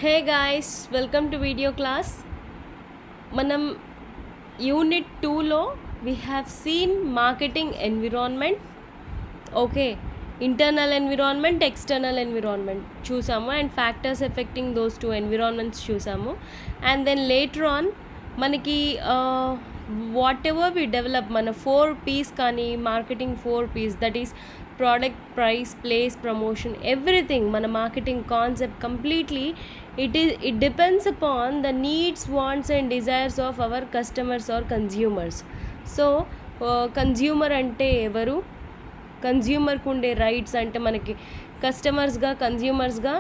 Hey guys, welcome to video class. మనం unit 2లో we have seen marketing environment. Okay, internal environment, external environment చూసాము and factors affecting those two environments చూసాము. And then later on మనకి whatever we develop మన 4Ps కానీ marketing 4Ps, that is product, price, place, promotion, everything. మన marketing concept completely it depends upon the needs, wants and desires of our customers or consumers. So consumer అంటే ఎవరు, కన్జ్యూమర్కి ఉండే rights అంటే మనకి కస్టమర్స్గా, కన్జ్యూమర్స్గా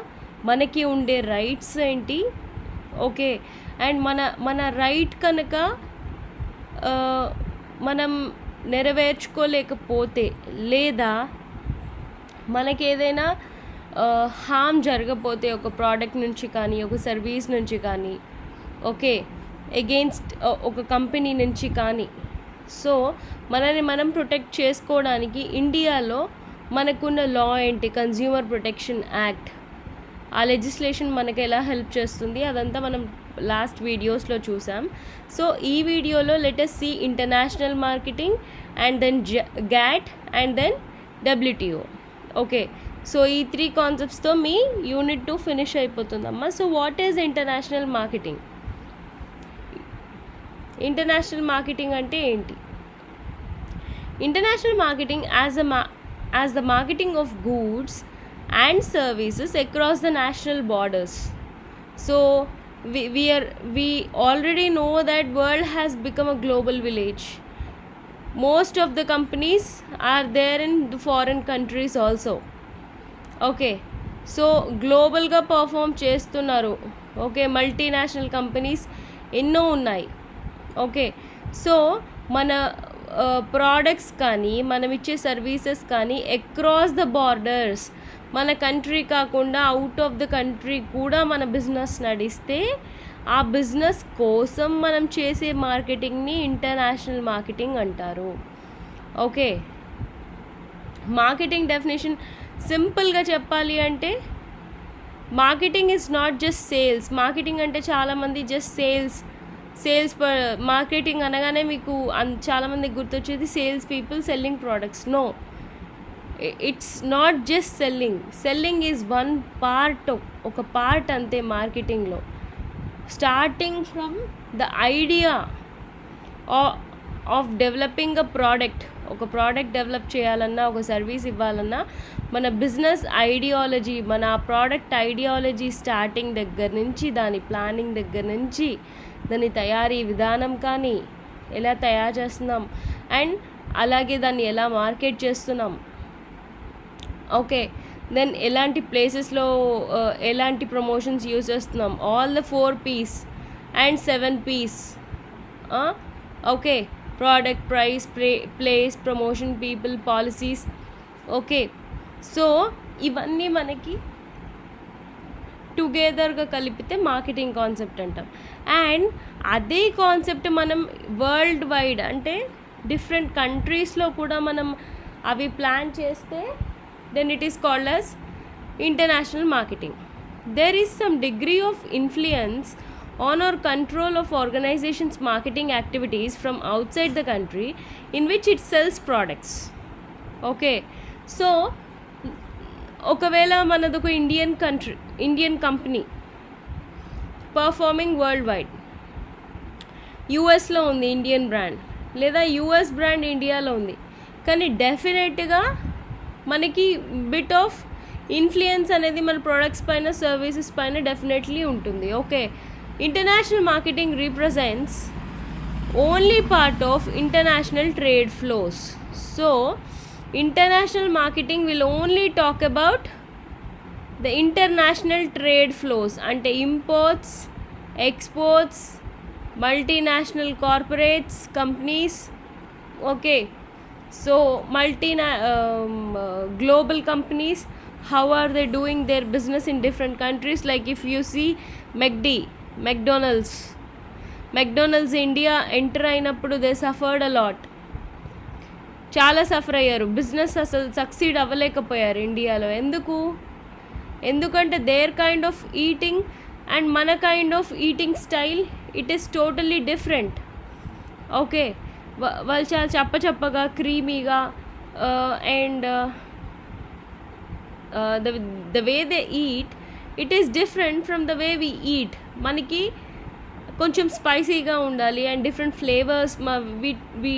మనకి ఉండే రైట్స్ ఏంటి. ఓకే, అండ్ మన రైట్ కనుక మనం నెరవేర్చుకోలేకపోతే లేదా మనకి ఏదైనా హామ్ జరగకపోతే ఒక ప్రోడక్ట్ నుంచి కానీ, ఒక సర్వీస్ నుంచి కానీ, ఓకే, అగెయిన్స్ట్ ఒక కంపెనీ నుంచి కానీ, సో మనని మనం ప్రొటెక్ట్ చేసుకోవడానికి ఇండియాలో మనకున్న లా ఏంటి, కన్జ్యూమర్ ప్రొటెక్షన్ యాక్ట్. ఆ లెజిస్లేషన్ మనకు ఎలా హెల్ప్ చేస్తుంది అదంతా మనం లాస్ట్ వీడియోస్లో చూసాం. సో ఈ వీడియోలో let us see international marketing and then GATT and then WTO. Okay, so ఈ 3 కాన్సెప్ట్స్తో మీ యూనిట్ 2 ఫినిష్ అయిపోతుందమ్మా. So what is international marketing? International marketing అంటే ఏంటి? International marketing as the marketing of goods and services across the national borders. So we already know that world has become a global village. Most of the companies are there in the foreign countries also. Okay, so గ్లోబల్గా perform చేస్తున్నారు. Okay, multinational companies ఎన్నో ఉన్నాయి. Okay, so మన products కానీ, మనం ఇచ్చే services కానీ across the borders, మన కంట్రీ కాకుండా అవుట్ ఆఫ్ ద కంట్రీ కూడా మన బిజినెస్ నడిస్తే ఆ బిజినెస్ కోసం మనం చేసే మార్కెటింగ్ని ఇంటర్నేషనల్ మార్కెటింగ్ అంటారు. ఓకే, మార్కెటింగ్ డెఫినేషన్ సింపుల్గా చెప్పాలి అంటే marketing is not just sales. Marketing అంటే చాలామంది జస్ట్ సేల్స్ మార్కెటింగ్ అనగానే మీకు చాలామందికి గుర్తొచ్చేది sales people selling products. No, it's not just selling is one part, ఒక పార్ట్ అంతే మార్కెటింగ్లో. Starting from the idea of developing a product, ఒక ప్రోడక్ట్ డెవలప్ చేయాలన్నా, ఒక సర్వీస్ ఇవ్వాలన్నా మన బిజినెస్ ఐడియాలజీ, మన ప్రోడక్ట్ ఐడియాలజీ స్టార్టింగ్ దగ్గర నుంచి, దాని ప్లానింగ్ దగ్గర నుంచి, దాని తయారీ విధానం కానీ ఎలా తయారు చేస్తున్నాం అండ్ అలాగే దాన్ని ఎలా మార్కెట్ చేస్తున్నాం. ఓకే, దెన్ ఎలాంటి ప్లేసెస్లో ఎలాంటి ప్రమోషన్స్ యూజ్ చేస్తున్నాం, all the 4Ps and 7Ps. Okay, product, price, place, promotion, people, policies. Okay, so ఇవన్నీ మనకి టుగెదర్గా కలిపితే మార్కెటింగ్ కాన్సెప్ట్ అంటాం. అండ్ అదే కాన్సెప్ట్ మనం వరల్డ్ వైడ్ అంటే డిఫరెంట్ కంట్రీస్లో కూడా మనం అవి ప్లాన్ చేస్తే then it is called as international marketing. There is some degree of influence on or control of organizations' marketing activities from outside the country in which it sells products. Okay, so ఒకవేళ మనది ఒక Indian company performing world wide, యూఎస్లో ఉంది Indian brand, లేదా US brand ఇండియాలో ఉంది, కానీ డెఫినెట్గా మనకి బిట్ ఆఫ్ ఇన్ఫ్లుయెన్స్ అనేది మన ప్రొడక్ట్స్ పైన, సర్వీసెస్ పైన డెఫినెట్లీ ఉంటుంది. Okay, international marketing represents only part of international trade flows. So international marketing will only talk about the international trade flows ante imports, exports, multinational corporates, companies. Okay, so global companies, how are they doing their business in different countries? Like if you see McDonald's India enter అయినప్పుడు they suffered a lot, చాలా suffer అయ్యారు. Business అసలు succeed అవ్వలేకపోయారు ఇండియాలో. ఎందుకంటే there kind of eating and మన kind of eating style it is totally different. Okay, వాళ్ళు చాలా చప్పగా క్రీమీగా and the way they eat, it is different from the way we eat. మనకి కొంచెం స్పైసీగా ఉండాలి and different flavours. we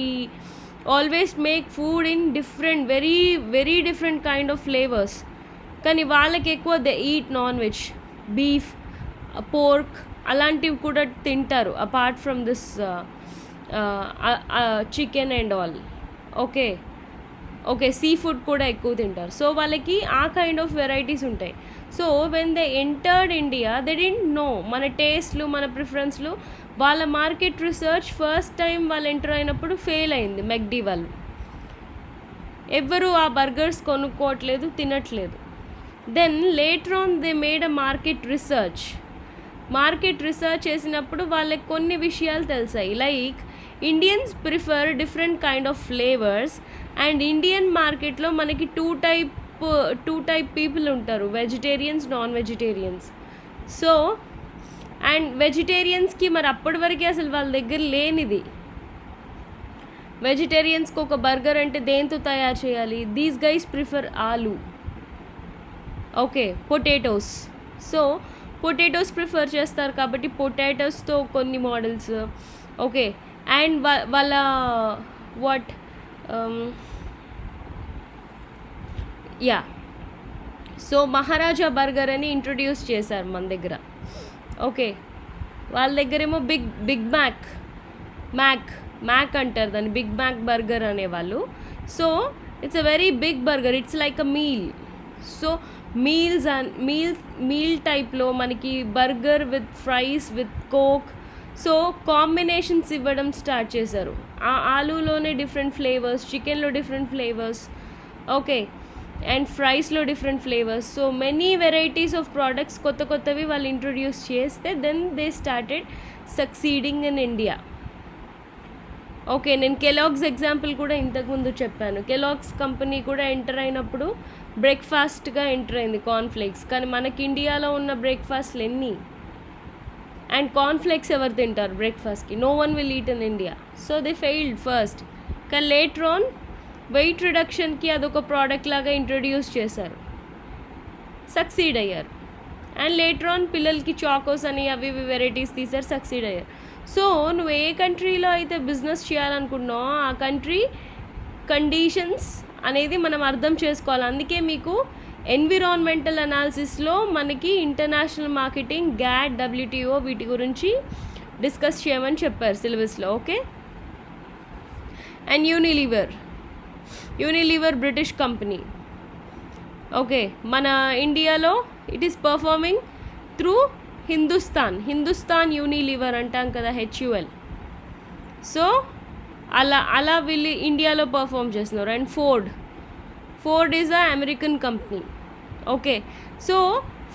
always make food in different very different kind of flavors. కానీ వాళ్ళకి ఎక్కువ they eat non veg, beef, pork అలాంటివి కూడా తింటారు apart from this chicken and all. Okay sea food కూడా ఎక్కువ తింటారు. సో వాళ్ళకి ఆ కైండ్ ఆఫ్ వెరైటీస్ ఉంటాయి. So when they entered India they didn't know మన టేస్ట్లు, మన ప్రిఫరెన్స్లు. వాళ్ళ మార్కెట్ రీసెర్చ్ ఫస్ట్ టైం వాళ్ళు ఎంటర్ అయినప్పుడు ఫెయిల్ అయింది. మెక్డీ వాళ్ళు ఎవ్వరూ ఆ బర్గర్స్ కొనుక్కోవట్లేదు, తినట్లేదు. Then later on they made a market research చేసినప్పుడు వాళ్ళకి కొన్ని విషయాలు తెలిసాయి. Like Indians prefer different kind of flavours and Indian మార్కెట్లో మనకి టూ టైప్ పీపుల్ ఉంటారు, vegetarians, non vegetarians. So and వెజిటేరియన్స్కి మరి అప్పటి వరకే అసలు వాళ్ళ దగ్గర లేనిది. వెజిటేరియన్స్కి ఒక బర్గర్ అంటే దేంతో తయారు చేయాలి? These guys prefer aloo, potatoes. So potatoes prefer చేస్తారు కాబట్టి పొటాటోస్తో కొన్ని మోడల్స్. అండ్ వాళ్ళ సో మహారాజా బర్గర్ అని ఇంట్రొడ్యూస్ చేశారు మన దగ్గర. వాళ్ళ దగ్గరేమో బిగ్ మ్యాక్ అంటారు దాన్ని, బిగ్ మ్యాక్ బర్గర్ అనేవాళ్ళు. So it's a very big burger, it's like a meal. So meal టైప్లో మనకి burger with fries with Coke. So combinations ఇవ్వడం స్టార్ట్ చేశారు. ఆ ఆలూలోనే డిఫరెంట్ ఫ్లేవర్స్, చికెన్లో different flavours, and ఫ్రైస్లో different flavours. So many varieties of products కొత్తవి వాళ్ళు introduce చేస్తే then they started succeeding in India. నేను కెలాగ్స్ ఎగ్జాంపుల్ కూడా ఇంతకుముందు చెప్పాను. కెలాగ్స్ కంపెనీ కూడా ఎంటర్ అయినప్పుడు బ్రేక్ఫాస్ట్గా ఎంటర్ అయింది కార్న్ఫ్లేక్స్. కానీ మనకి ఇండియాలో ఉన్న బ్రేక్ఫాస్ట్లు ఎన్ని? అండ్ కార్న్ఫ్లేక్స్ ఎవరు తింటారు బ్రేక్ఫాస్ట్కి? No one will eat in India. So they failed first. కానీ లేటర్ ఆన్ వెయిట్ రిడక్షన్కి అదొక ప్రోడక్ట్ లాగా ఇంట్రొడ్యూస్ చేశారు, సక్సీడ్ అయ్యారు. అండ్ లేటర్ ఆన్ పిల్లలకి చాకోస్ అని అవి వెరైటీస్ తీశారు, సక్సీడ్ అయ్యారు. సో నువ్వు ఏ కంట్రీలో అయితే బిజినెస్ చేయాలనుకుంటున్నావో ఆ కంట్రీ కండిషన్స్ అనేది మనం అర్థం చేసుకోవాలి. అందుకే మీకు ఎన్విరాన్మెంటల్ అనాలిసిస్లో మనకి ఇంటర్నేషనల్ మార్కెటింగ్, గ్యాట్, WTO వీటి గురించి డిస్కస్ చేయమని చెప్పారు సిలబస్లో. And Unilever British company. మన ఇండియాలో it is performing through Hindustan Unilever అంటాం కదా, HUL. సో అలా వీళ్ళు ఇండియాలో పర్ఫామ్ చేస్తున్నారు. And Ford is a American company. So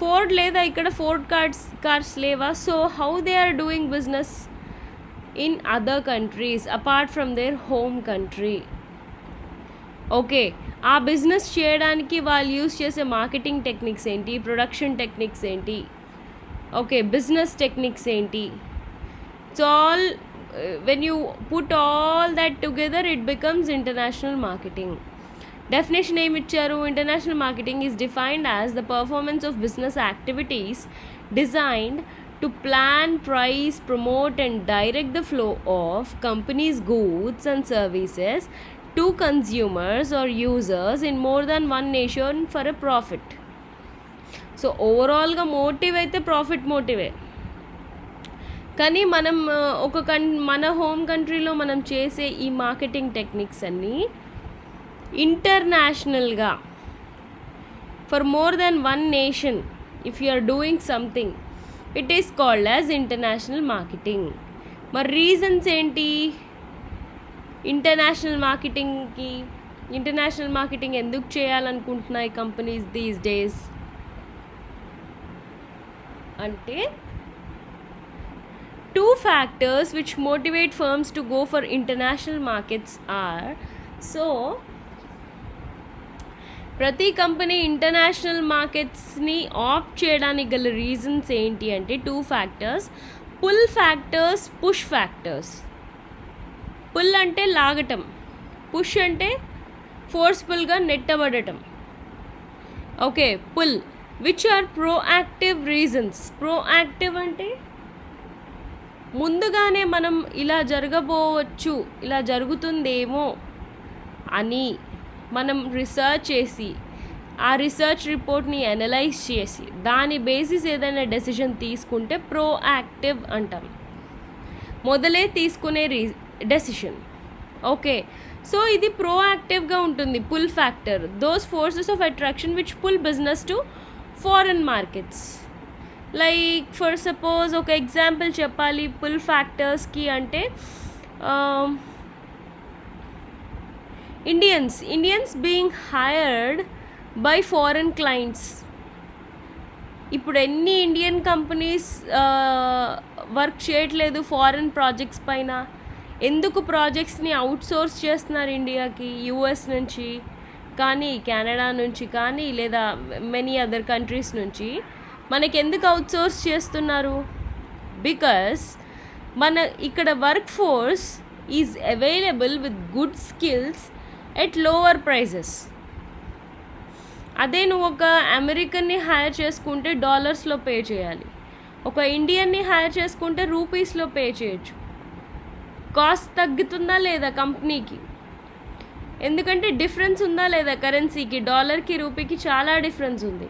Ford లేదా ఇక్కడ ఫోర్డ్ కార్స్ లేవా? So how they are doing business in other countries apart from their home country. ఆ బిజినెస్ చేయడానికి వాళ్ళు యూస్ చేసే మార్కెటింగ్ టెక్నిక్స్ ఏంటి, ప్రొడక్షన్ టెక్నిక్స్ ఏంటి, బిజినెస్ టెక్నిక్స్ ఏంటి? It's all when you put all that together it becomes international marketing. Definition ఏమి ఇచ్చారు? International marketing is defined as the performance of business activities designed to plan, price, promote and direct the flow of company's goods and services to consumers or users in more than one nation for a profit. So ఓవరాల్గా motive అయితే profit మోటివే. కానీ మనం మన home కంట్రీలో మనం చేసే ఈ marketing techniques అన్నీ ఇంటర్నేషనల్గా for more than one nation if you are doing something it is called as international marketing. మరి రీజన్స్ ఏంటి? ఇంటర్నేషనల్ మార్కెటింగ్ ఎందుకు చేయాలనుకుంటున్నాయి కంపెనీస్ దీస్ డేస్ అంటే, two factors which motivate firms to go for international markets are, so ప్రతి company international మార్కెట్స్ని opt చేయడానికి గల reasons ఏంటి అంటే 2 factors, pull factors, push factors. Pull అంటే లాగటం, పుష్ అంటే ఫోర్స్ఫుల్గా నెట్టబడటం. Okay, pull which are proactive reasons. Proactive అంటే ముందుగానే మనం ఇలా జరగబోవచ్చు, ఇలా జరుగుతుందేమో అని మనం రీసెర్చ్ చేసి ఆ రీసెర్చ్ రిపోర్ట్ని అనలైజ్ చేసి దాని బేసిస్ ఏదైనా డెసిషన్ తీసుకుంటే ప్రోయాక్టివ్ అంటాం. మొదలే తీసుకునే డెసిషన్. ఓకే, సో ఇది ప్రోయాక్టివ్గా ఉంటుంది. Pull factor, those forces of attraction which pull business to foreign markets. Like for suppose ఒక ఎగ్జాంపుల్ చెప్పాలి పుల్ ఫ్యాక్టర్స్కి అంటే Indians being hired by foreign clients. ఇప్పుడు ఎన్ని ఇండియన్ కంపెనీస్ వర్క్ చేయట్లేదు ఫారెన్ ప్రాజెక్ట్స్ పైన. ఎందుకు ప్రాజెక్ట్స్ని అవుట్సోర్స్ చేస్తున్నారు ఇండియాకి, యూఎస్ నుంచి కానీ, కెనడా నుంచి కానీ, లేదా మెనీ అదర్ కంట్రీస్ నుంచి మనకి ఎందుకు అవుట్సోర్స్ చేస్తున్నారు? బికాస్ మన ఇక్కడ work force is available with good skills at lower prices. అదే నువ్వు ఒక అమెరికన్ని హైర్ చేసుకుంటే డాలర్స్లో పే చేయాలి, ఒక ఇండియన్ని హైర్ చేసుకుంటే రూపీస్లో పే చేయొచ్చు. కాస్ట్ తగ్గుతుందా లేదా కంపెనీకి? ఎందుకంటే డిఫరెన్స్ ఉందా లేదా కరెన్సీకి, డాలర్కి రూపీకి చాలా డిఫరెన్స్ ఉంది.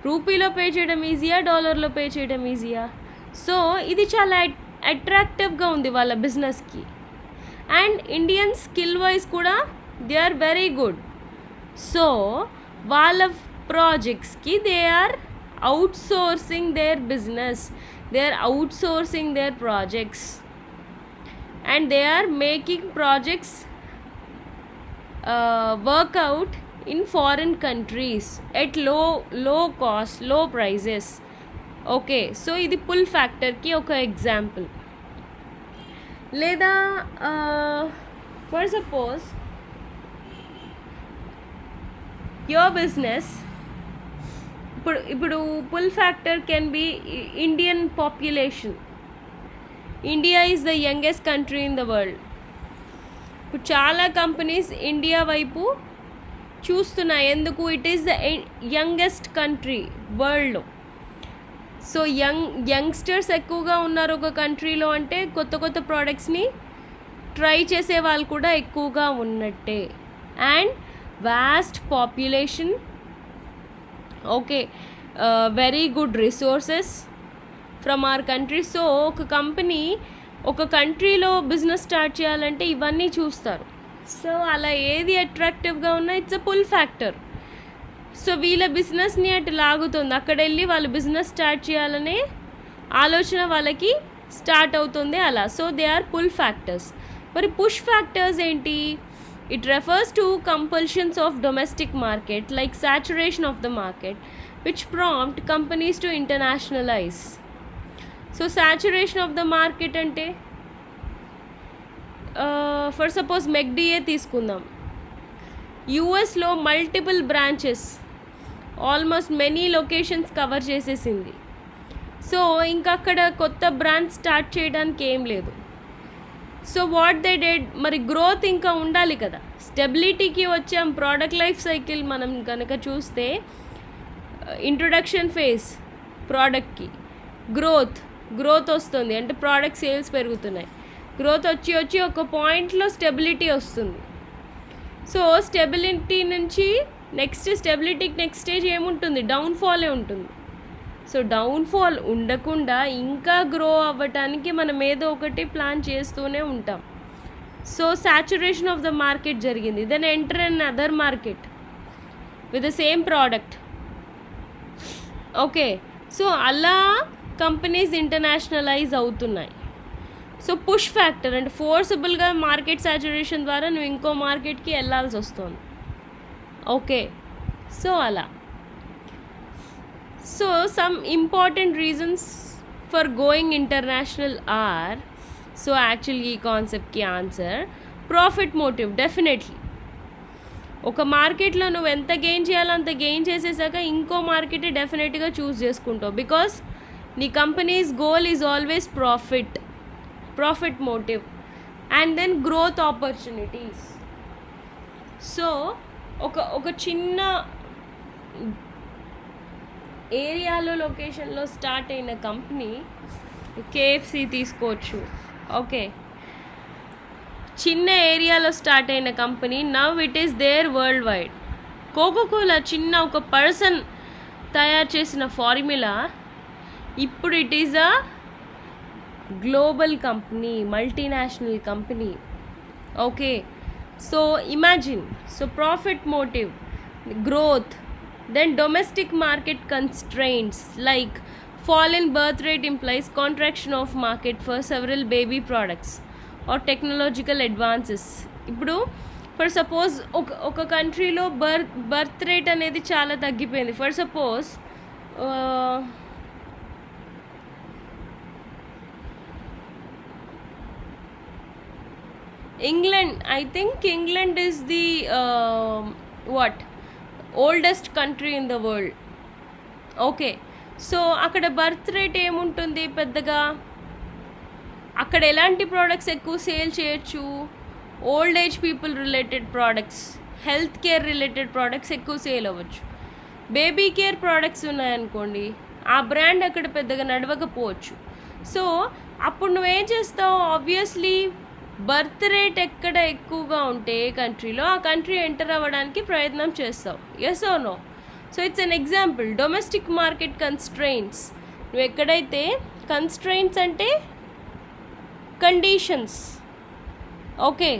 రూపీలో పే చేయడం ఈజీయా, డాలర్లో పే చేయడం ఈజీయా? సో ఇది చాలా అట్రాక్టివ్గా ఉంది వాళ్ళ బిజినెస్కి. అండ్ ఇండియన్ స్కిల్ వైజ్ కూడా they are very good. So వాళ్ళ ప్రాజెక్ట్స్కి they are outsourcing their business, they are outsourcing their projects and they are making projects work out in foreign countries at low cost, low prices. Okay, so ఇది pull ఫ్యాక్టర్కి ఒక example. లేదా for suppose your business, ఇప్పుడు pull factor can be Indian population. India is the youngest country in the world. ఇప్పుడు చాలా companies India వైపు చూస్తున్నాయి. ఎందుకు? It is the youngest country వరల్డ్లో. సో యంగ్స్టర్స్ ఎక్కువగా ఉన్నారు ఒక కంట్రీలో అంటే కొత్త కొత్త ప్రోడక్ట్స్ని ట్రై చేసే వాళ్ళు కూడా ఎక్కువగా ఉన్నట్టే. And vast population, okay, very good resources from our country. So ఒక కంపెనీ ఒక కంట్రీలో బిజినెస్ స్టార్ట్ చేయాలంటే ఇవన్నీ చూస్తారు. సో అలా ఏది అట్రాక్టివ్గా ఉన్నా it's a pull factor. So వీళ్ళ బిజినెస్ని అటు లాగుతుంది, అక్కడ వెళ్ళి వాళ్ళు బిజినెస్ స్టార్ట్ చేయాలనే ఆలోచన వాళ్ళకి స్టార్ట్ అవుతుంది అలా. So they are pull factors. మరి పుష్ ఫ్యాక్టర్స్ ఏంటి? It refers to compulsions of domestic market like saturation of the market which prompt companies to internationalize. So saturation of the market అంటే for suppose మెక్డీఏ తీసుకుందాం. యూఎస్లో multiple branches, almost many locations cover చేసేసింది. So ఇంకా అక్కడ కొత్త branch start చేయడానికి ఏం లేదు. సో వాట్ దే డెడ్, మరి గ్రోత్ ఇంకా ఉండాలి కదా. స్టెబిలిటీకి వచ్చాం. ప్రోడక్ట్ లైఫ్ సైకిల్ మనం కనుక చూస్తే ఇంట్రొడక్షన్ ఫేజ్ ప్రోడక్ట్కి, గ్రోత్ వస్తుంది అంటే ప్రోడక్ట్ సేల్స్ పెరుగుతున్నాయి. గ్రోత్ వచ్చి ఒక పాయింట్లో స్టెబిలిటీ వస్తుంది. సో స్టెబిలిటీ నుంచి స్టెబిలిటీకి నెక్స్ట్ స్టేజ్ ఏముంటుంది? డౌన్ఫాలే ఉంటుంది. సో డౌన్ఫాల్ ఉండకుండా ఇంకా గ్రో అవ్వటానికి మనం ఏదో ఒకటి ప్లాన్ చేస్తూనే ఉంటాం. So saturation of the market జరిగింది. Then enter in other market with the same product. Okay, so అలా కంపెనీస్ ఇంటర్నేషనలైజ్ అవుతున్నాయి. సో పుష్ ఫ్యాక్టర్ అంటే ఫోర్సబుల్గా మార్కెట్ సాచురేషన్ ద్వారా నువ్వు ఇంకో మార్కెట్కి వెళ్ళాల్సి వస్తుంది. ఓకే, సో అలా. So some important reasons for going international are, so యాక్చువల్గా ఈ కాన్సెప్ట్కి ఆన్సర్ ప్రాఫిట్ మోటివ్. డెఫినెట్లీ ఒక మార్కెట్లో నువ్వు ఎంత గెయిన్ చేయాలో అంత గెయిన్ చేసేసాక ఇంకో మార్కెట్ డెఫినెట్గా చూస్ చేసుకుంటావు, బికాస్ నీ companies goal is always profit motive and then growth opportunities. So ఒక చిన్న ఏరియాలో లొకేషన్లో స్టార్ట్ అయిన కంపెనీ కేఎఫ్సి తీసుకోవచ్చు. ఓకే, చిన్న ఏరియాలో స్టార్ట్ అయిన company now it is there worldwide. Coca Cola చిన్న ఒక పర్సన్ తయారు చేసిన ఫార్ములా ఇప్పుడు it is a global company, multinational company. Okay, so imagine, so profit motive, growth, then domestic market constraints like fall in birth rate implies contraction of market for several baby products or technological advances. ఇప్పుడు for suppose ఒక కంట్రీలో birth rate అనేది చాలా తగ్గిపోయింది. For suppose England, I think England is the oldest country in the world. Okay, so అక్కడ birth rate ఏముంటుంది పెద్దగా, అక్కడ ఎలాంటి ప్రోడక్ట్స్ ఎక్కువ సేల్ చేయొచ్చు, old age people related products, health care related products ఎక్కువ సేల్ అవ్వచ్చు. బేబీ కేర్ ప్రోడక్ట్స్ ఉన్నాయనుకోండి, ఆ బ్రాండ్ అక్కడ పెద్దగా నడవకపోవచ్చు. సో అప్పుడు నువ్వేం చేస్తావు, ఆబ్వియస్లీ బర్త్ రేట్ ఎక్కడ ఎక్కువగా ఉంటే ఏ కంట్రీలో ఆ కంట్రీ ఎంటర్ అవ్వడానికి ప్రయత్నం చేస్తావు. Yes or no? So it's an example. Domestic market constraints, నువ్వు ఎక్కడైతే కన్స్ట్రెయింట్స్ అంటే కండిషన్స్. ఓకే,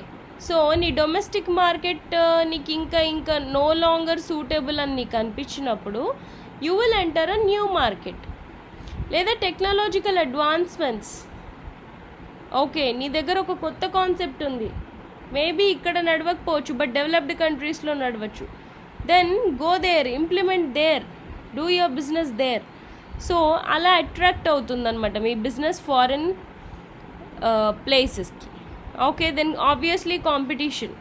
సో నీ డొమెస్టిక్ మార్కెట్ నీకు ఇంకా నో లాంగర్ సూటబుల్ అని నీకు అనిపించినప్పుడు you will enter a new market. లేదా టెక్నాలజికల్ అడ్వాన్స్మెంట్స్. ఓకే, నీ దగ్గర ఒక కొత్త కాన్సెప్ట్ ఉంది, మేబీ ఇక్కడ నడవకపోవచ్చు బట్ డెవలప్డ్ కంట్రీస్లో నడవచ్చు. Then go there, implement there, do your business there. So అలా అట్రాక్ట్ అవుతుందన్నమాట మీ బిజినెస్ ఫారిన్ ప్లేసెస్కి. Okay, then obviously competition.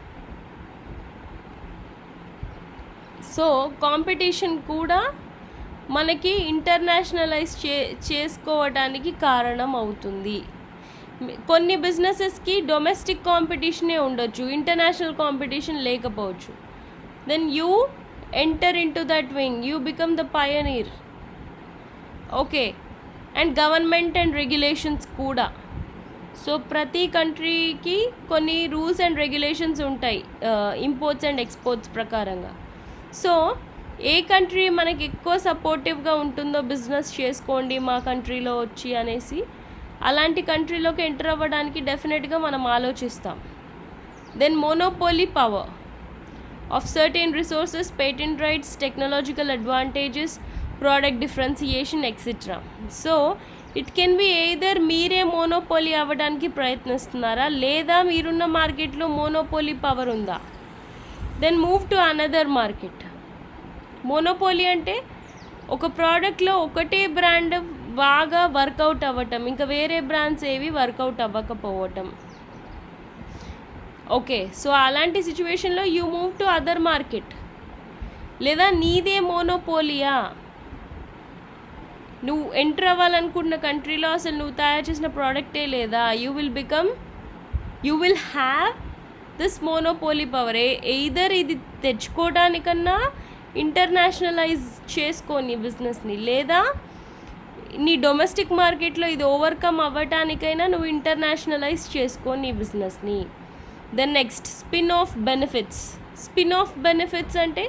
So competition కూడా మనకి ఇంటర్నేషనలైజ్ చేసుకోవడానికి కారణం అవుతుంది. కొన్ని బిజినెసెస్కి డొమెస్టిక్ కాంపిటీషనే ఉండొచ్చు, ఇంటర్నేషనల్ కాంపిటీషన్ లేకపోవచ్చు. Then you enter into that wing, you become the pioneer. Okay, and government and regulations కూడా. సో ప్రతి కంట్రీకి కొన్ని రూల్స్ అండ్ రెగ్యులేషన్స్ ఉంటాయి ఇంపోర్ట్స్ అండ్ ఎక్స్పోర్ట్స్ ప్రకారంగా. సో ఏ కంట్రీ మనకి ఎక్కువ సపోర్టివ్గా ఉంటుందో బిజినెస్ చేసుకోండి మా కంట్రీలో వచ్చి అనేసి, అలాంటి కంట్రీలోకి ఎంటర్ అవ్వడానికి డెఫినెట్గా మనం ఆలోచిస్తాం. Then monopoly power of certain resources, patent rights, technological advantages, product differentiation etcetera. So it can be either మీరే మోనోపోలీ అవ్వడానికి ప్రయత్నిస్తున్నారా, లేదా మీరున్న మార్కెట్లో మోనోపోలీ పవర్ ఉందా. Then move to another market. Monopoly అంటే ఒక ప్రోడక్ట్లో ఒకటే బ్రాండ్ బాగా వర్కౌట్ అవ్వటం, ఇంకా వేరే బ్రాండ్స్ ఏవి వర్కౌట్ అవ్వకపోవటం. ఓకే, సో అలాంటి సిచ్యువేషన్లో you move to other market. లేదా నీదే మోనోపోలియా, నువ్వు ఎంటర్ అవ్వాలనుకున్న కంట్రీలో అసలు నువ్వు తయారు చేసిన ప్రోడక్టే లేదా, you will have this monopoly power. Either ఇది తెచ్చుకోవడానికన్నా ఇంటర్నేషనలైజ్ చేసుకోని బిజినెస్ని, లేదా నీ డొమెస్టిక్ మార్కెట్లో ఇది ఓవర్కమ్ అవ్వటానికైనా నువ్వు ఇంటర్నేషనలైజ్ చేసుకో నీ బిజినెస్ని. Then next spin off benefits. Spin off benefits అంటే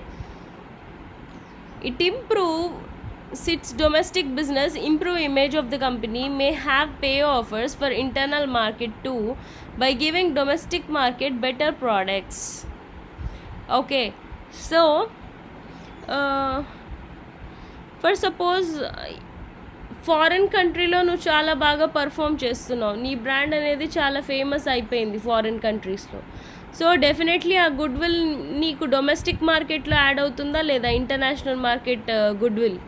it improve its domestic business, improve image of the company, may have pay offers for internal market too by giving domestic market better products. Okay, so for suppose foreign కంట్రీలో నువ్వు చాలా బాగా perform చేస్తున్నావు, నీ brand అనేది చాలా famous అయిపోయింది foreign కంట్రీస్లో. సో డెఫినెట్లీ ఆ గుడ్ విల్ నీకు డొమెస్టిక్ మార్కెట్లో యాడ్ అవుతుందా లేదా, ఇంటర్నేషనల్ మార్కెట్ గుడ్ విల్,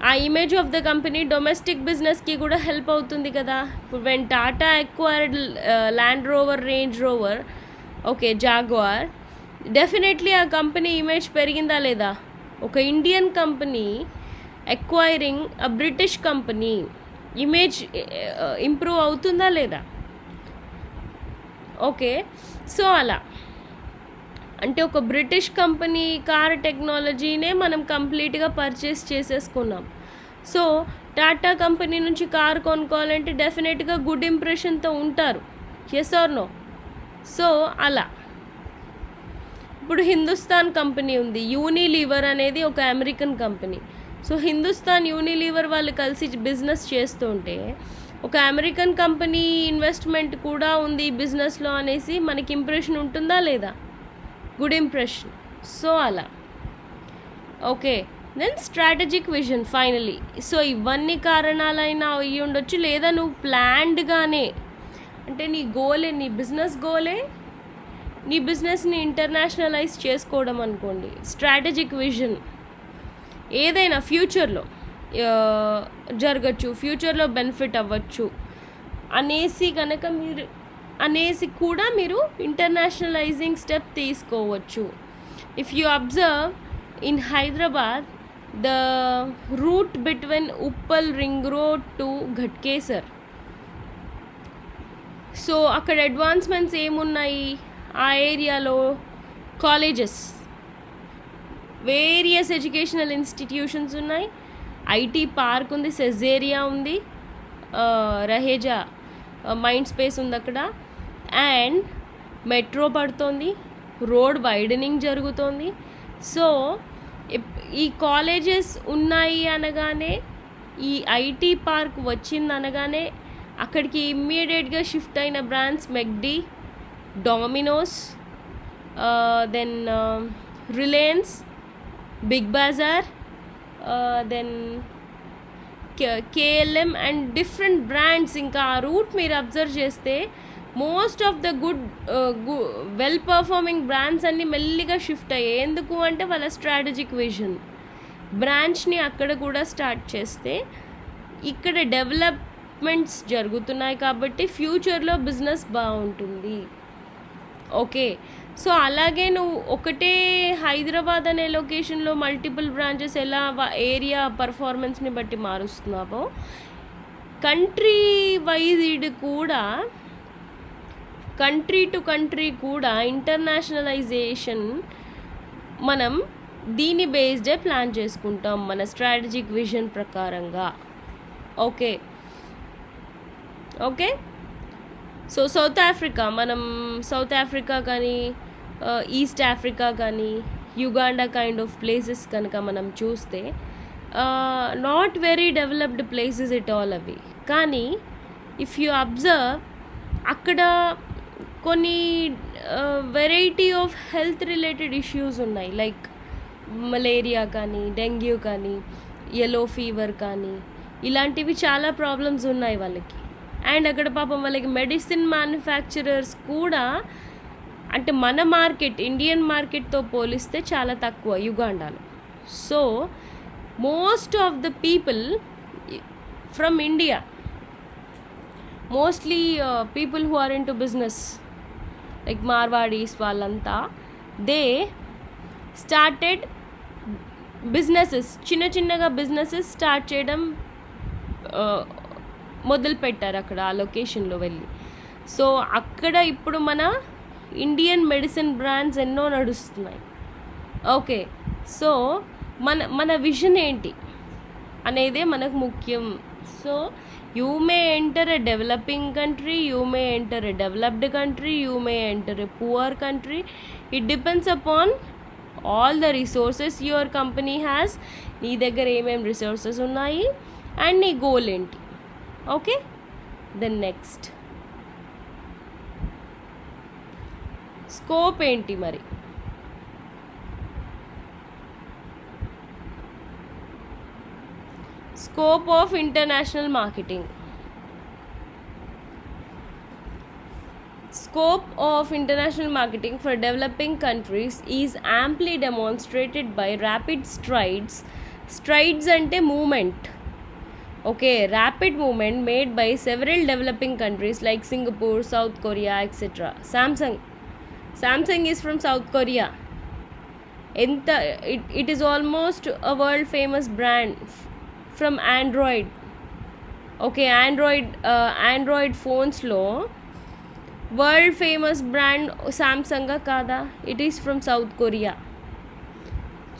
ఆ image of the company domestic బిజినెస్కి కూడా హెల్ప్ అవుతుంది కదా. ఇప్పుడు when Tata acquired land rover, range rover, okay, jaguar, definitely ఆ కంపెనీ ఇమేజ్ పెరిగిందా లేదా? ఒక ఇండియన్ కంపెనీ ఎక్వైరింగ్ అ బ్రిటిష్ కంపెనీ, ఇమేజ్ ఇంప్రూవ్ అవుతుందా లేదా? ఓకే, సో అలా అంటే ఒక బ్రిటిష్ కంపెనీ కార్ టెక్నాలజీనే మనం కంప్లీట్గా పర్చేస్ చేసేసుకున్నాం. సో టాటా కంపెనీ నుంచి కారు కొనుక్కోవాలంటే డెఫినెట్గా గుడ్ ఇంప్రెషన్తో ఉంటారు. Yes or no? సో అలా ఇప్పుడు హిందుస్థాన్ కంపెనీ ఉంది, యూనిలీవర్ అనేది ఒక American company. So Hindustan Unilever వాళ్ళు కలిసి బిజినెస్ చేస్తుంటే ఒక అమెరికన్ కంపెనీ ఇన్వెస్ట్మెంట్ కూడా ఉంది ఈ బిజినెస్లో అనేసి మనకి ఇంప్రెషన్ ఉంటుందా లేదా? Good impression. సో అలా okay. Then strategic vision finally. So ఇవన్నీ కారణాలైనా అయ్యి ఉండొచ్చు, లేదా నువ్వు ప్లాన్డ్గానే అంటే నీ గోలే, నీ బిజినెస్ గోలే నీ బిజినెస్ని ఇంటర్నేషనలైజ్ చేసుకోవడం అనుకోండి. స్ట్రాటజిక్ విజన్ ఏదైనా ఫ్యూచర్లో జరగచ్చు, ఫ్యూచర్లో బెనిఫిట్ అవ్వచ్చు అనేసి కూడా మీరు ఇంటర్నేషనలైజింగ్ స్టెప్ తీసుకోవచ్చు. If you observe in Hyderabad the route between Uppal ring road to Ghatkesar, so అక్కడ అడ్వాన్స్మెంట్స్ ఏమున్నాయి? ఆ ఏరియాలో కాలేజెస్, వేరియస్ ఎడ్యుకేషనల్ ఇన్స్టిట్యూషన్స్ ఉన్నాయి, ఐటీ పార్క్ ఉంది, సెజేరియా ఉంది, రహేజా మైండ్ స్పేస్ ఉంది అక్కడ, అండ్ మెట్రో పడుతోంది, రోడ్ వైడనింగ్ జరుగుతోంది. సో ఈ కాలేజెస్ ఉన్నాయి అనగానే, ఈ ఐటీ పార్క్ వచ్చింది అనగానే అక్కడికి ఇమ్మీడియట్గా షిఫ్ట్ అయిన brands McD, Domino's, then Reliance, Big Bazaar, then KLM and different brands. ఇంకా ఆ రూట్ మీరు అబ్జర్వ్ చేస్తే most of the well performing brands అన్నీ మెల్లిగా షిఫ్ట్ అయ్యాయి. ఎందుకు అంటే వాళ్ళ స్ట్రాటజిక్ విజన్. బ్రాంచ్ని అక్కడ కూడా స్టార్ట్ చేస్తే ఇక్కడ డెవలప్మెంట్స్ జరుగుతున్నాయి కాబట్టి ఫ్యూచర్లో బిజినెస్ బాగుంటుంది. ఓకే, సో అలాగే నువ్వు ఒకటే హైదరాబాద్ అనే లొకేషన్లో మల్టిపుల్ బ్రాంచెస్ ఎలా ఏరియా పర్ఫార్మెన్స్ని బట్టి మారుస్తున్నావో, కంట్రీ వైజ్ కూడా, కంట్రీ టు కంట్రీ కూడా ఇంటర్నేషనలైజేషన్ మనం దీని బేస్డే ప్లాన్ చేసుకుంటాం మన స్ట్రాటజిక్ విజన్ ప్రకారంగా. Okay okay. So south Africa, మనం సౌత్ ఆఫ్రికా కానీ ఈస్ట్ ఆఫ్రికా కానీ యుగాండా కైండ్ ఆఫ్ ప్లేసెస్ కనుక మనం చూస్తే not very developed places it all అవి. కానీ ఇఫ్ యూ అబ్జర్వ్ అక్కడ కొన్ని variety of health related issues ఉన్నాయి. లైక్ మలేరియా కానీ, డెంగ్యూ కానీ, యెల్లో ఫీవర్ కానీ, ఇలాంటివి చాలా ప్రాబ్లమ్స్ ఉన్నాయి వాళ్ళకి. అండ్ అక్కడ పాపం వాళ్ళకి మెడిసిన్ మ్యానుఫ్యాక్చరర్స్ కూడా అంటే మన మార్కెట్, ఇండియన్ మార్కెట్తో పోలిస్తే చాలా తక్కువ యుగాండాలో. So most of the people from India, mostly people who are into business like Marwadis, వాళ్ళంతా దే స్టార్టెడ్ బిజినెసెస్, చిన్నగా బిజినెసెస్ స్టార్ట్ చేయడం మొదలుపెట్టారు అక్కడ ఆ లొకేషన్లో వెళ్ళి. సో అక్కడ ఇప్పుడు మన ఇండియన్ మెడిసిన్ బ్రాండ్స్ ఎన్నో నడుస్తున్నాయి. ఓకే, సో మన విజన్ ఏంటి అనేదే మనకు ముఖ్యం. So you may enter a developing country, you may enter a developed country, you may enter a poor country. It depends upon all the resources your company has. నీ దగ్గర ఏమేమి resources ఉన్నాయి and నీ goal ఏంటి. Okay, then next scope ఏంటి మరి? Scope of international marketing. Scope of international marketing for developing countries is amply demonstrated by rapid strides. Strides ante movement. Okay, rapid movement made by several developing countries like Singapore, South Korea, etc. Samsung is from South Korea. ఎంత it is almost a world famous brand from Android. Okay, Android ఫోన్స్లో world famous brand సామ్సంగా కాదా? It is from South Korea.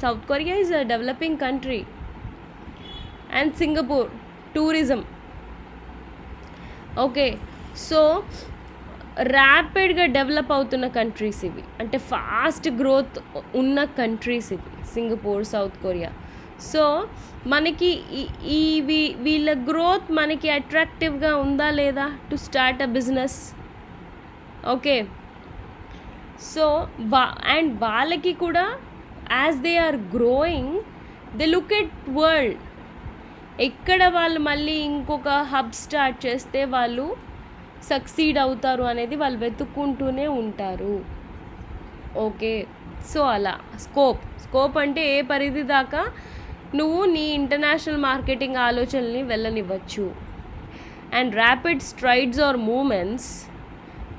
South Korea is a developing country. And Singapore tourism. Okay, so ర్యాపిడ్గా develop అవుతున్న countries ఇవి, అంటే fast growth ఉన్న countries ఇవి, Singapore, South Korea. So మనకి ఈ వీళ్ళ గ్రోత్ మనకి అట్రాక్టివ్గా ఉందా లేదా to start a business? Okay, so and వాళ్ళకి కూడా as they are growing they look at world. ఎక్కడ వాళ్ళు మళ్ళీ ఇంకొక హబ్ స్టార్ట్ చేస్తే వాళ్ళు సక్సీడ్ అవుతారు అనేది వాళ్ళు వెతుక్కుంటూనే ఉంటారు. ఓకే, సో అలా స్కోప్ అంటే ఏ పరిధి దాకా నువ్వు నీ ఇంటర్నేషనల్ మార్కెటింగ్ ఆలోచనల్ని వెళ్ళనివ్వచ్చు. And rapid strides or movements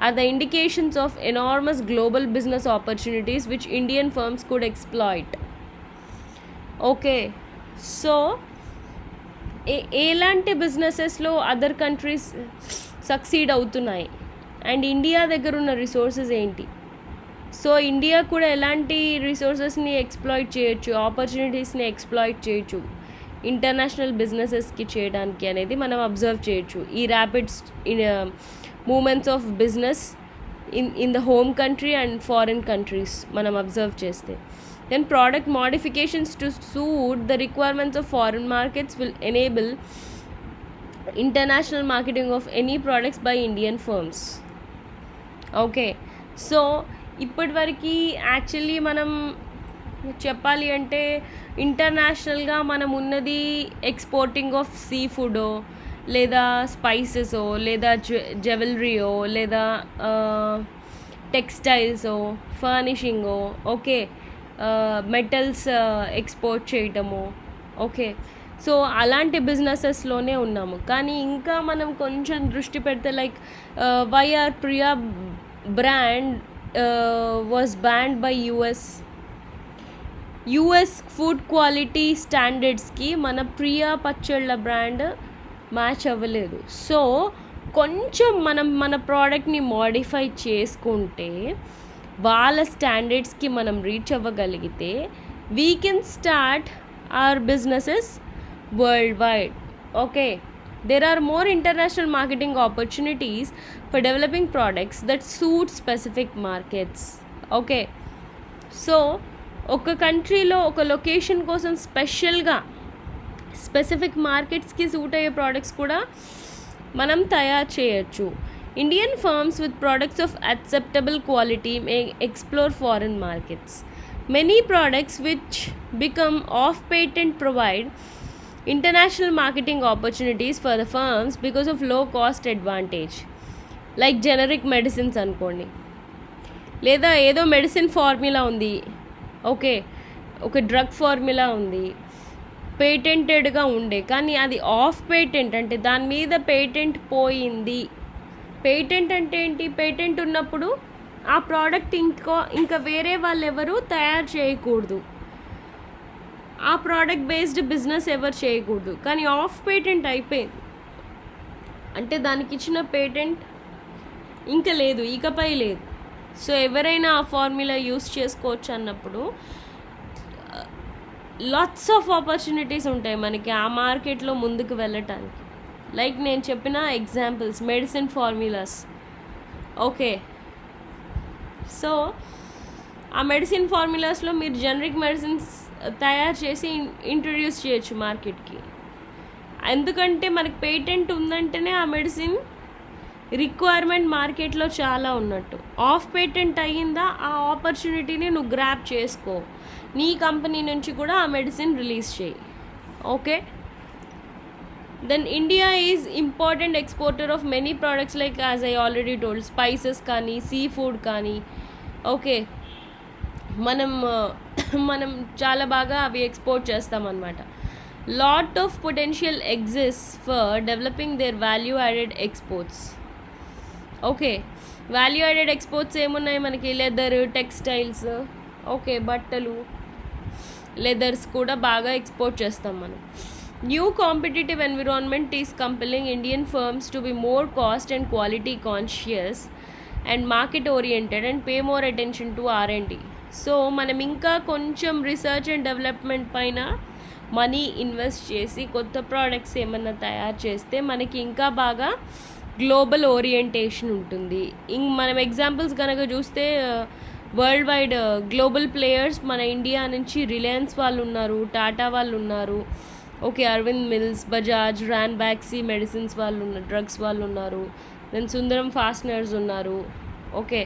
are the indications of enormous global business opportunities which Indian firms could exploit. Okay, so ఎలాంటి బిజినెసెస్లో అదర్ కంట్రీస్ సక్సీడ్ అవుతున్నాయి అండ్ ఇండియా దగ్గర ఉన్న రిసోర్సెస్ ఏంటి? సో ఇండియా కూడా ఎలాంటి రిసోర్సెస్ని ఎక్స్ప్లాయిట్ చేయొచ్చు, ఆపర్చునిటీస్ని ఎక్స్ప్లాయిట్ చేయొచ్చు ఇంటర్నేషనల్ బిజినెసెస్కి చేయడానికి అనేది మనం అబ్జర్వ్ చేయొచ్చు. ఈ rapid movements of business in the home country and foreign countries మనం అబ్జర్వ్ చేస్తే. Then product modifications to suit the requirements of foreign markets will enable international marketing of any products by Indian firms. Okay, so ఇప్పటివరకు actually మనం చెప్పాలి అంటే ఇంటర్నేషనల్గా మనం ఉన్నది exporting of see ఫుడో, లేదా స్పైసెసో, లేదా జ్యువెలరీయో, లేదా టెక్స్టైల్సో, ఫర్నిషింగో, ఓకే, మెటల్స్ ఎక్స్పోర్ట్ చేయటము. ఓకే, సో అలాంటి బిజినెసెస్లోనే ఉన్నాము. కానీ ఇంకా మనం కొంచెం దృష్టి పెడితే like why are Priya brand was banned by US food quality స్టాండర్డ్స్కి మన ప్రియా పచ్చళ్ళ బ్రాండ్ మ్యాచ్ అవ్వలేదు. సో కొంచెం మనం మన ప్రోడక్ట్ని మోడిఫై చేసుకుంటే వాళ్ళ స్టాండర్డ్స్కి మనం రీచ్ అవ్వగలిగితే we can start our businesses worldwide. Okay, there are more international marketing opportunities for developing products that suit specific markets. Okay, so ఒక కంట్రీలో ఒక లొకేషన్ కోసం స్పెసిఫిక్ మార్కెట్స్కి సూట్ అయ్యే ప్రోడక్ట్స్ కూడా మనం తయారు చేయొచ్చు. Indian firms with products of acceptable quality may explore foreign markets. Many products which become off patent provide international marketing opportunities for the firms because of low cost advantage, like generic medicines అనుకోండి, లేదా ఏదో medicine formula ఉంది, okay, ఒక drug formula ఉంది, పేటెంటెడ్గా ఉండే, కానీ అది of patent, అంటే దాని మీద పేటెంట్ పోయింది. పేటెంట్ అంటే ఏంటి? పేటెంట్ ఉన్నప్పుడు ఆ ప్రోడక్ట్ ఇంకా వేరే వాళ్ళు ఎవరు తయారు చేయకూడదు, ఆ ప్రోడక్ట్ బేస్డ్ బిజినెస్ ఎవరు చేయకూడదు. కానీ ఆఫ్ పేటెంట్ అయిపోయింది అంటే దానికి ఇచ్చిన పేటెంట్ ఇంకా లేదు, ఇకపై లేదు. సో ఎవరైనా ఆ ఫార్ములా యూస్ చేసుకోవచ్చు అన్నప్పుడు లాట్స్ ఆఫ్ ఆపర్చునిటీస్ ఉంటాయి మనకి ఆ మార్కెట్లో ముందుకు వెళ్ళటానికి. లైక్ నేను చెప్పిన examples medicine formulas. Okay, so ఆ మెడిసిన్ ఫార్ములాస్లో మీరు జనరిక్ మెడిసిన్స్ తయారు చేసి ఇంట్రడ్యూస్ చేయొచ్చు మార్కెట్కి. ఎందుకంటే మనకి పేటెంట్ ఉందంటేనే ఆ మెడిసిన్ రిక్వైర్మెంట్ మార్కెట్లో చాలా ఉన్నట్టు. ఆఫ్ పేటెంట్ అయ్యిందా ఆ ఆపర్చునిటీని నువ్వు గ్రాప్ చేసుకో, నీ కంపెనీ నుంచి కూడా ఆ మెడిసిన్ రిలీజ్ చేయి. Okay, then India is important exporter of many products like as I already told spices కానీ సీ ఫుడ్ కానీ. ఓకే, మనం చాలా బాగా అవి ఎక్స్పోర్ట్ చేస్తామన్నమాట. Lot of potential exist for developing their value added exports. Okay, value added exports ఏమున్నాయి మనకి? Leather, textiles, okay, బట్టలు, లెదర్స్ కూడా బాగా ఎక్స్పోర్ట్ చేస్తాం మనం. New competitive environment is compelling Indian firms to be more cost and quality conscious and market oriented and pay more attention to R&D. So మనం ఇంకా కొంచెం రీసెర్చ్ అండ్ డెవలప్మెంట్ పైన money invest చేసి కొత్త ప్రోడక్ట్స్ ఏమన్నా తయారు చేస్తే మనకి ఇంకా బాగా గ్లోబల్ ఓరియంటేషన్ ఉంటుంది. మనం ఎగ్జాంపుల్స్ కనుక చూస్తే వరల్డ్ వైడ్ గ్లోబల్ ప్లేయర్స్ మన ఇండియా నుంచి రిలయన్స్ వాళ్ళు ఉన్నారు, టాటా వాళ్ళు ఉన్నారు, okay, Arvind mills, Bajaj, Ranbaxy medicines వాళ్ళు ఉన్నారు, డ్రగ్స్ వాళ్ళు ఉన్నారు, దెన్ సుందరం ఫాస్టనర్స్ ఉన్నారు, ఓకే,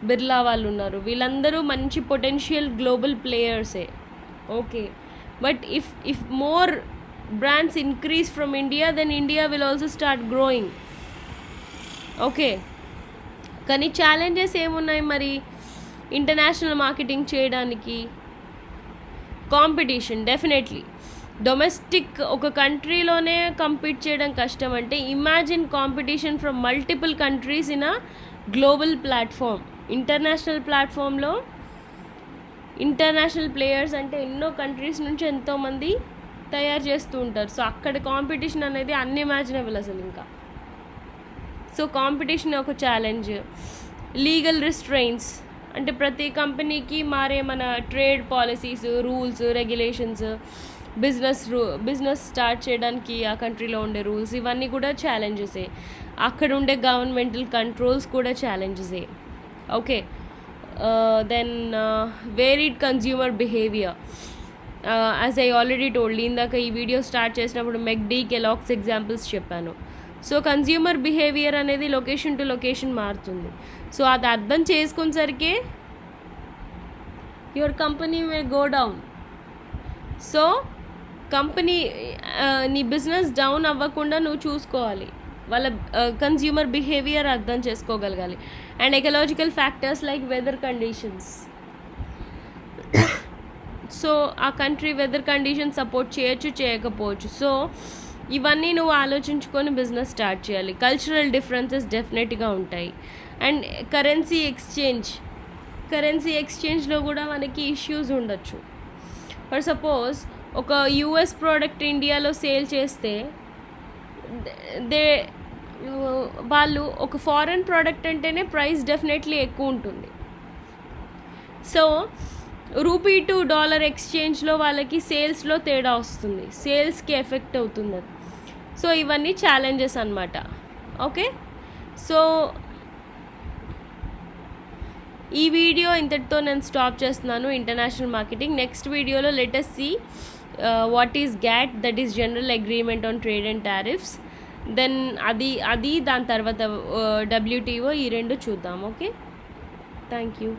బిర్లా వాళ్ళు ఉన్నారు. వీళ్ళందరూ మంచి పొటెన్షియల్ గ్లోబల్ ప్లేయర్సే, okay. But if more brands increase from India, then India will also start growing, okay. కానీ ఛాలెంజెస్ ఏమున్నాయి మరి ఇంటర్నేషనల్ మార్కెటింగ్ చేయడానికి? Competition definitely. డొమెస్టిక్ ఒక కంట్రీలోనే కంపీట్ చేయడం కష్టం అంటే imagine competition from multiple countries in a global platform. International ప్లాట్ఫామ్లో ఇంటర్నేషనల్ ప్లేయర్స్ అంటే ఎన్నో కంట్రీస్ నుంచి ఎంతోమంది తయారు చేస్తూ ఉంటారు. సో అక్కడ కాంపిటీషన్ అనేది అన్ఇమాజినబుల్ అసలు ఇంకా. సో కాంపిటీషన్ ఒక ఛాలెంజ్. లీగల్ రిస్ట్రెయిన్స్ అంటే ప్రతి కంపెనీకి మారే మన trade policies, rules, regulations, business start చేయడానికి ఆ కంట్రీలో ఉండే రూల్స్, ఇవన్నీ కూడా ఛాలెంజెసే. అక్కడ ఉండే గవర్నమెంటల్ కంట్రోల్స్ కూడా ఛాలెంజెసే, okay. Then varied consumer behaviour. As I already told, ఇందాక ఈ వీడియో స్టార్ట్ చేసినప్పుడు మెక్డీ, కెలాగ్స్ ఎగ్జాంపుల్స్ చెప్పాను. సో కన్జ్యూమర్ బిహేవియర్ అనేది లొకేషన్ టు లొకేషన్ మారుతుంది. సో అది అర్థం చేసుకునేసరికే your company may go down. So company నీ బిజినెస్ డౌన్ అవ్వకుండా నువ్వు చూసుకోవాలి, వాళ్ళ కన్జ్యూమర్ బిహేవియర్ అర్థం చేసుకోగలగాలి. And ecological factors like weather conditions. So ఆ కంట్రీ వెదర్ కండిషన్ సపోర్ట్ చేయొచ్చు, చేయకపోవచ్చు. సో ఇవన్నీ నువ్వు ఆలోచించుకొని బిజినెస్ స్టార్ట్ చేయాలి. కల్చరల్ డిఫరెన్సెస్ డెఫినెట్గా ఉంటాయి. అండ్ కరెన్సీ ఎక్స్చేంజ్లో కూడా మనకి ఇష్యూస్ ఉండొచ్చు. ఫర్ సపోజ్ ఒక యూఎస్ ప్రోడక్ట్ ఇండియాలో సేల్ చేస్తే వాళ్ళు ఒక ఫారెన్ ప్రోడక్ట్ అంటేనే ప్రైస్ డెఫినెట్లీ ఎక్కువ ఉంటుంది. సో రూపీ టు డాలర్ ఎక్స్చేంజ్లో వాళ్ళకి సేల్స్లో తేడా వస్తుంది, సేల్స్కి ఎఫెక్ట్ అవుతుంది అది. సో ఇవన్నీ ఛాలెంజెస్ అన్నమాట, ఓకే. సో ఈ వీడియో ఇంతటితో నేను స్టాప్ చేస్తున్నాను, ఇంటర్నేషనల్ మార్కెటింగ్. నెక్స్ట్ వీడియోలో let us see what is GATT, that is general agreement on trade and tariffs. Then అది దాని తర్వాత WTO, ఈ రెండు చూద్దాం, ఓకే. Thank you.